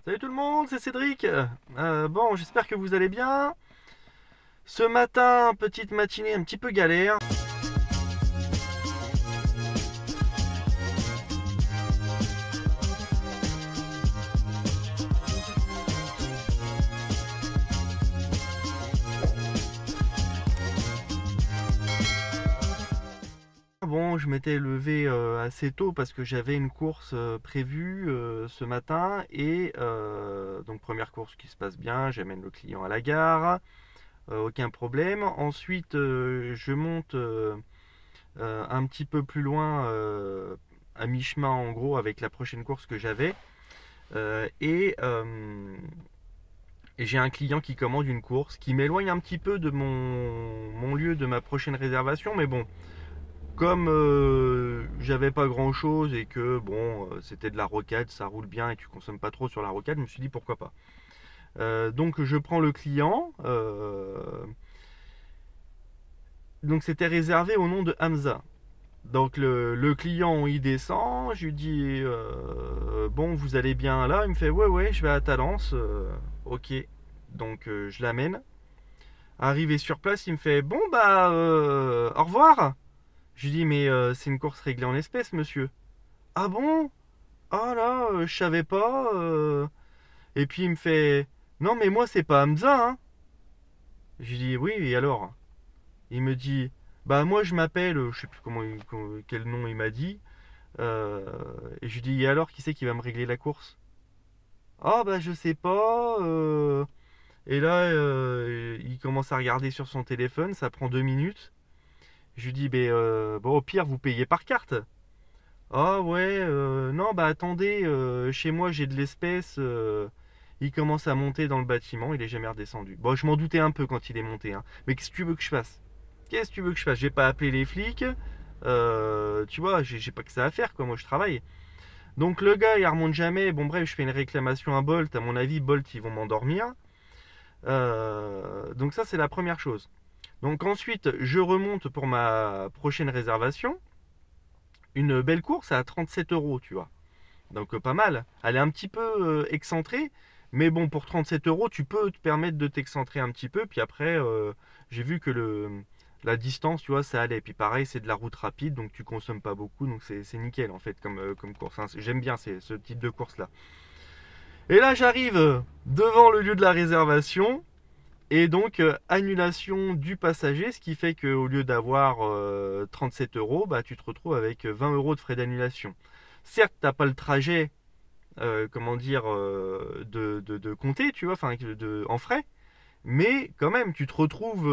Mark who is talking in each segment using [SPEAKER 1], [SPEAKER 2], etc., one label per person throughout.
[SPEAKER 1] Salut tout le monde, c'est Cédric. Bon, j'espère que vous allez bien. Ce matin, petite matinée un petit peu galère. Bon, je m'étais levé assez tôt parce que j'avais une course prévue ce matin et donc première course qui se passe bien, j'amène le client à la gare, aucun problème. Ensuite, je monte un petit peu plus loin, à mi-chemin en gros, avec la prochaine course que j'avais. Euh, et, euh, et j'ai un client qui commande une course qui m'éloigne un petit peu de mon lieu de ma prochaine réservation. Mais bon, comme j'avais pas grand chose et que bon, c'était de la rocade, ça roule bien et tu consommes pas trop sur la rocade, je me suis dit pourquoi pas. Donc je prends le client. Donc c'était réservé au nom de Hamza. Donc le client il descend, je lui dis bon vous allez bien là, il me fait ouais je vais à Talence, ok, donc je l'amène. Arrivé sur place il me fait bon bah au revoir. Je lui dis mais c'est une course réglée en espèces monsieur. Ah bon? Ah là je savais pas. Et puis il me fait non mais moi c'est pas Hamza hein. Je lui dis oui et alors? Il me dit bah moi je m'appelle, je sais plus quel nom il m'a dit. Euh, et je lui dis, et alors, qui c'est qui va me régler la course? Ah, bah, je sais pas. Et là, il commence à regarder sur son téléphone, ça prend 2 minutes. Je lui dis, ben, bon, au pire, vous payez par carte. Ah, ouais, non, bah, attendez, chez moi, j'ai de l'espèce. Il commence à monter dans le bâtiment, il est jamais redescendu. Bon, je m'en doutais un peu quand il est monté, hein. Mais qu'est-ce que tu veux que je fasse? Qu'est-ce que tu veux que je fasse? J'ai pas appelé les flics. Tu vois, j'ai pas que ça à faire, quoi. Moi, je travaille. Donc le gars il remonte jamais. Bon bref, je fais une réclamation à Bolt. À mon avis, Bolt ils vont m'endormir. Donc ça c'est la première chose. Donc ensuite je remonte pour ma prochaine réservation. Une belle course à 37 euros, tu vois. Donc pas mal. Elle est un petit peu excentrée. Mais bon, pour 37 euros, tu peux te permettre de t'excentrer un petit peu. Puis après, j'ai vu que la distance, tu vois, ça allait. Puis pareil, c'est de la route rapide, donc tu consommes pas beaucoup. Donc c'est nickel en fait comme course, hein. J'aime bien ce type de course-là. Et là, j'arrive devant le lieu de la réservation. Et donc, annulation du passager, ce qui fait qu'au lieu d'avoir 37 euros, bah, tu te retrouves avec 20 euros de frais d'annulation. Certes, tu n'as pas le trajet, comment dire, de compter, tu vois, enfin, en frais, mais quand même, tu te retrouves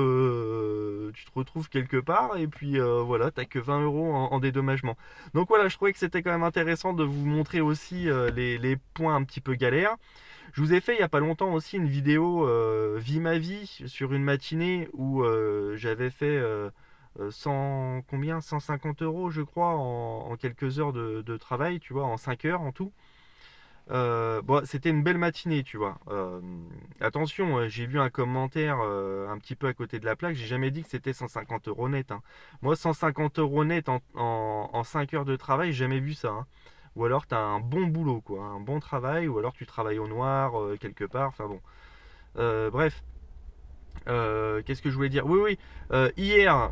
[SPEAKER 1] quelque part, et puis voilà, t'as que 20 euros en dédommagement. Donc voilà, je trouvais que c'était quand même intéressant de vous montrer aussi les points un petit peu galères. Je vous ai fait il n'y a pas longtemps aussi une vidéo Vie ma vie sur une matinée où j'avais fait 150 euros je crois en quelques heures de travail, tu vois, en 5 heures en tout. Bon, c'était une belle matinée, tu vois. Attention, j'ai vu un commentaire un petit peu à côté de la plaque, j'ai jamais dit que c'était 150 euros net, hein. Moi, 150 euros net en 5 heures de travail, j'ai jamais vu ça, hein. Ou alors tu as un bon boulot, quoi, un bon travail, ou alors tu travailles au noir quelque part, enfin bon. Bref, qu'est-ce que je voulais dire? Oui, hier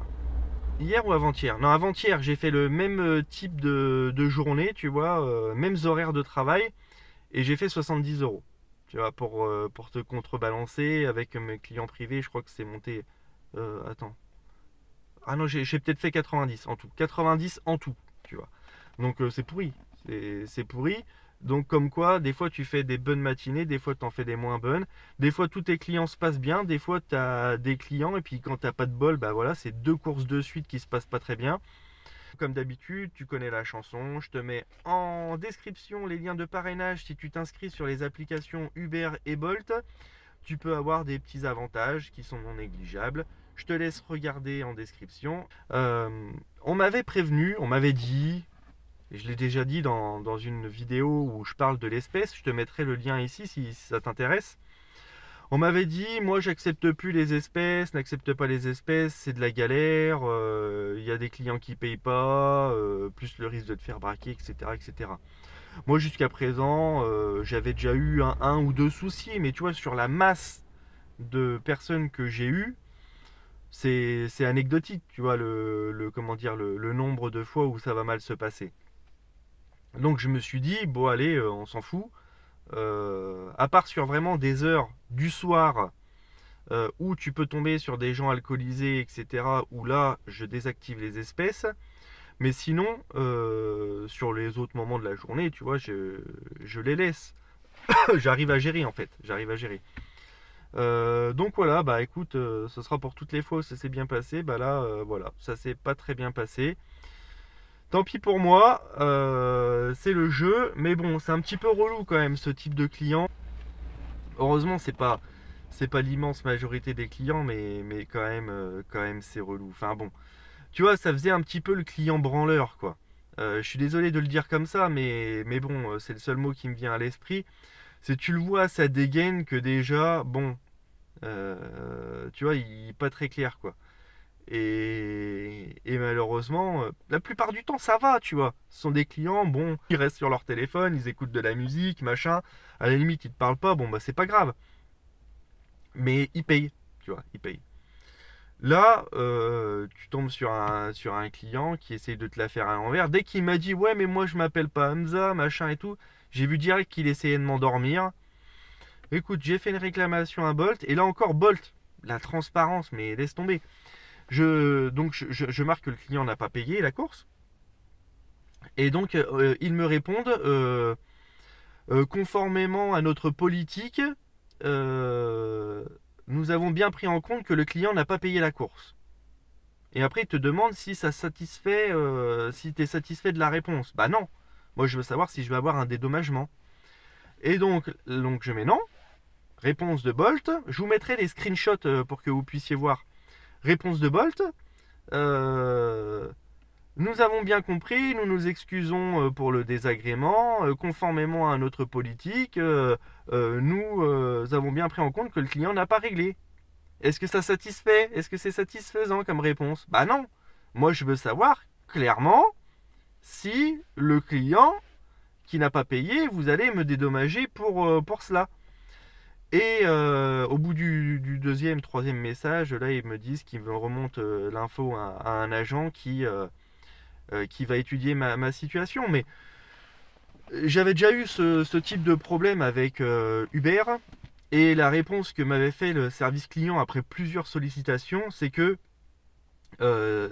[SPEAKER 1] ou avant-hier? Non, avant-hier, j'ai fait le même type de journée, tu vois, mêmes horaires de travail. Et j'ai fait 70 euros. Tu vois, pour te contrebalancer avec mes clients privés, je crois que c'est monté. Attends. Ah non, j'ai peut-être fait 90 en tout. 90 en tout, tu vois. Donc c'est pourri. C'est pourri. Donc comme quoi, des fois tu fais des bonnes matinées, des fois tu en fais des moins bonnes. Des fois tous tes clients se passent bien, des fois tu as des clients et puis quand t'as pas de bol, bah voilà, c'est deux courses de suite qui se passent pas très bien. Comme d'habitude, tu connais la chanson. Je te mets en description les liens de parrainage si tu t'inscris sur les applications Uber et Bolt. Tu peux avoir des petits avantages qui sont non négligeables. Je te laisse regarder en description. On m'avait prévenu, on m'avait dit, et je l'ai déjà dit dans une vidéo où je parle de l'espèce, je te mettrai le lien ici si ça t'intéresse. On m'avait dit, moi j'accepte plus les espèces, n'accepte pas les espèces, c'est de la galère, il y a des clients qui payent pas, plus le risque de te faire braquer, etc. etc. Moi, jusqu'à présent, j'avais déjà eu un ou deux soucis, mais tu vois, sur la masse de personnes que j'ai eues, c'est anecdotique, tu vois, comment dire, le nombre de fois où ça va mal se passer. Donc je me suis dit, bon allez, on s'en fout. À part sur vraiment des heures du soir où tu peux tomber sur des gens alcoolisés, etc., où là, je désactive les espèces. Mais sinon, sur les autres moments de la journée, tu vois, je les laisse. J'arrive à gérer en fait, j'arrive à gérer. Donc voilà, bah écoute, ce sera pour toutes les fois où ça s'est bien passé. Bah là, voilà, ça s'est pas très bien passé. Tant pis pour moi, c'est le jeu, mais bon, c'est un petit peu relou quand même ce type de client. Heureusement, c'est pas l'immense majorité des clients, mais quand même c'est relou. Enfin bon, tu vois, ça faisait un petit peu le client branleur, quoi. Je suis désolé de le dire comme ça, mais bon, c'est le seul mot qui me vient à l'esprit. C'est tu le vois, ça dégaine que déjà, bon, tu vois, il est pas très clair, quoi. Et malheureusement, la plupart du temps, ça va, tu vois. Ce sont des clients, bon, ils restent sur leur téléphone, ils écoutent de la musique, machin. À la limite, ils te parlent pas, bon, bah, c'est pas grave. Mais ils payent, tu vois, ils payent. Là, tu tombes sur un client qui essaye de te la faire à l'envers. Dès qu'il m'a dit, ouais, mais moi, je m'appelle pas Hamza, machin et tout, j'ai vu direct qu'il essayait de m'endormir. Écoute, j'ai fait une réclamation à Bolt, et là encore, Bolt, la transparence, mais laisse tomber. Donc je marque que le client n'a pas payé la course. Et donc ils me répondent conformément à notre politique, euh, nous avons bien pris en compte que le client n'a pas payé la course. Et après ils te demandent si ça satisfait, si tu es satisfait de la réponse. Bah non. Moi je veux savoir si je vais avoir un dédommagement. Et donc je mets non. Réponse de Bolt. Je vous mettrai les screenshots pour que vous puissiez voir. Réponse de Bolt. Euh, Nous avons bien compris, nous nous excusons pour le désagrément, conformément à notre politique, nous avons bien pris en compte que le client n'a pas réglé. Est-ce que ça satisfait? Est-ce que c'est satisfaisant comme réponse? Bah non. Moi je veux savoir clairement si le client qui n'a pas payé, vous allez me dédommager pour cela. Et au bout du deuxième, troisième message, là ils me disent qu'ils me remontent l'info à un agent qui va étudier ma situation. Mais j'avais déjà eu ce type de problème avec Uber. Et la réponse que m'avait fait le service client après plusieurs sollicitations, c'est que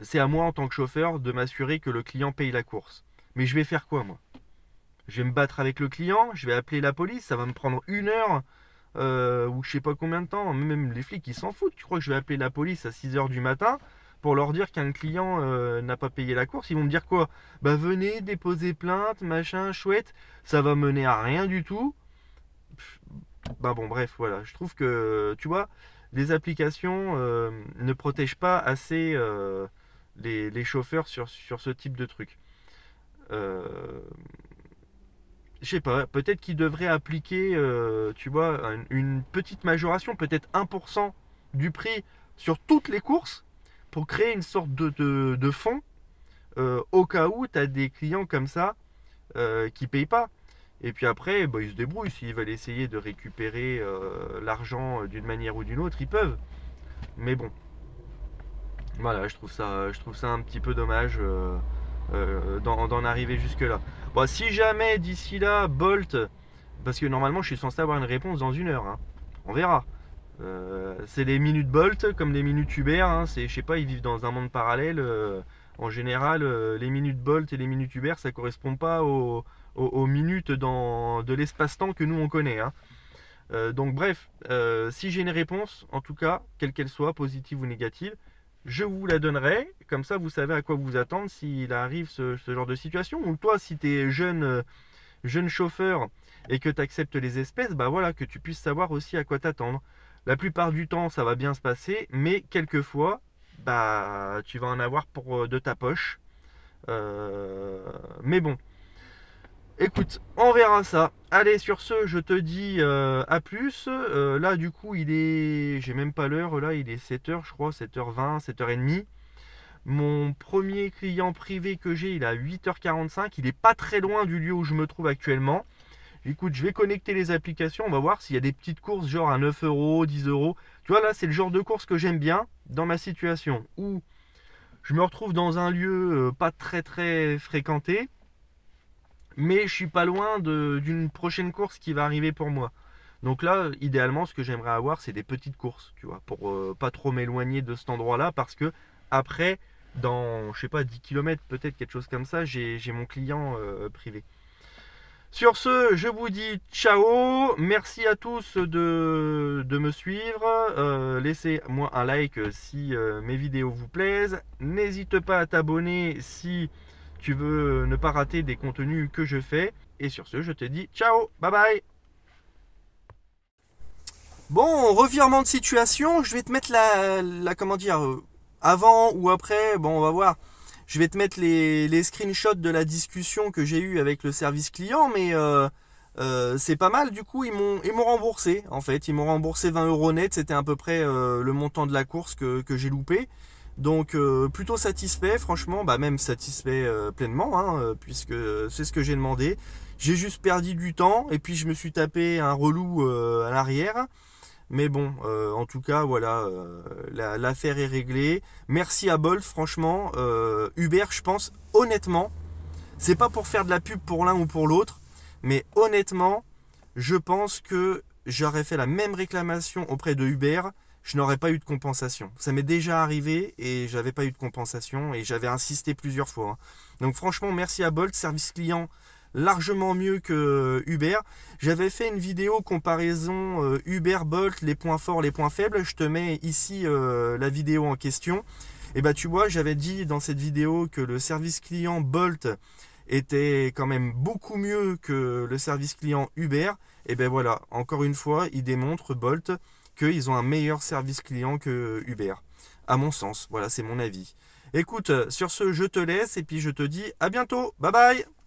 [SPEAKER 1] c'est à moi en tant que chauffeur de m'assurer que le client paye la course. Mais je vais faire quoi moi? Je vais me battre avec le client, je vais appeler la police, ça va me prendre une heure ou je sais pas combien de temps. Même les flics ils s'en foutent. Tu crois que je vais appeler la police à 6 heures du matin pour leur dire qu'un client n'a pas payé la course? Ils vont me dire quoi? Bah venez déposer plainte, machin, chouette. Ça va mener à rien du tout. Bah bon bref, voilà. Je trouve que, tu vois, les applications ne protègent pas assez les chauffeurs sur ce type de truc. Euh, je sais pas, peut-être qu'ils devraient appliquer, tu vois, une petite majoration, peut-être 1% du prix sur toutes les courses pour créer une sorte de fonds au cas où tu as des clients comme ça qui payent pas. Et puis après, bah, ils se débrouillent. S'ils veulent essayer de récupérer l'argent d'une manière ou d'une autre, ils peuvent. Mais bon, voilà, je trouve ça un petit peu dommage d'en arriver jusque-là. Bon, si jamais d'ici là, Bolt, parce que normalement je suis censé avoir une réponse dans une heure, hein. On verra. C'est les minutes Bolt comme les minutes Uber, hein. Je sais pas, ils vivent dans un monde parallèle. En général, les minutes Bolt et les minutes Uber, ça correspond pas aux minutes de l'espace-temps que nous on connaît, hein. Donc bref, si j'ai une réponse, en tout cas, quelle qu'elle soit, positive ou négative, je vous la donnerai. Comme ça, vous savez à quoi vous attendre s'il arrive ce genre de situation. Ou toi, si tu es jeune chauffeur et que tu acceptes les espèces, bah voilà, que tu puisses savoir aussi à quoi t'attendre. La plupart du temps, ça va bien se passer, mais quelquefois, bah tu vas en avoir pour de ta poche. Mais bon, écoute, on verra ça. Allez, sur ce, je te dis à plus. Là, du coup, j'ai même pas l'heure, là, il est 7h, je crois, 7h20, 7h30. Mon premier client privé que j'ai, il est à 8h45. Il n'est pas très loin du lieu où je me trouve actuellement. Écoute, je vais connecter les applications. On va voir s'il y a des petites courses genre à 9 euros, 10 euros. Tu vois, là, c'est le genre de course que j'aime bien dans ma situation où je me retrouve dans un lieu pas très très fréquenté, mais je suis pas loin d'une prochaine course qui va arriver pour moi. Donc là, idéalement, ce que j'aimerais avoir, c'est des petites courses, tu vois, pour pas trop m'éloigner de cet endroit-là, parce que après, dans, je sais pas, 10 km, peut-être quelque chose comme ça, j'ai mon client privé. Sur ce, je vous dis ciao, merci à tous de me suivre, laissez-moi un like si mes vidéos vous plaisent, n'hésite pas à t'abonner si tu veux ne pas rater des contenus que je fais, et sur ce, je te dis ciao, bye bye. Bon, revirement de situation, je vais te mettre comment dire, avant ou après, bon, on va voir. Je vais te mettre les screenshots de la discussion que j'ai eue avec le service client, mais c'est pas mal. Du coup, ils m'ont remboursé, en fait. Ils m'ont remboursé 20 euros net, c'était à peu près le montant de la course que j'ai loupé. Donc, plutôt satisfait, franchement, bah même satisfait pleinement, hein, puisque c'est ce que j'ai demandé. J'ai juste perdu du temps, et puis je me suis tapé un relou à l'arrière. Mais bon, en tout cas, voilà, l'affaire est réglée. Merci à Bolt, franchement. Uber, je pense, honnêtement, c'est pas pour faire de la pub pour l'un ou pour l'autre, mais honnêtement, je pense que j'aurais fait la même réclamation auprès de Uber, je n'aurais pas eu de compensation. Ça m'est déjà arrivé et j'avais pas eu de compensation et j'avais insisté plusieurs fois, hein. Donc franchement, merci à Bolt, service client largement mieux que Uber. J'avais fait une vidéo comparaison Uber, Bolt, les points forts, les points faibles. Je te mets ici la vidéo en question. Et bah tu vois, j'avais dit dans cette vidéo que le service client Bolt était quand même beaucoup mieux que le service client Uber. Et ben voilà, encore une fois, ils démontrent Bolt qu'ils ont un meilleur service client que Uber. À mon sens, voilà, c'est mon avis. Écoute, sur ce, je te laisse et puis je te dis à bientôt. Bye bye!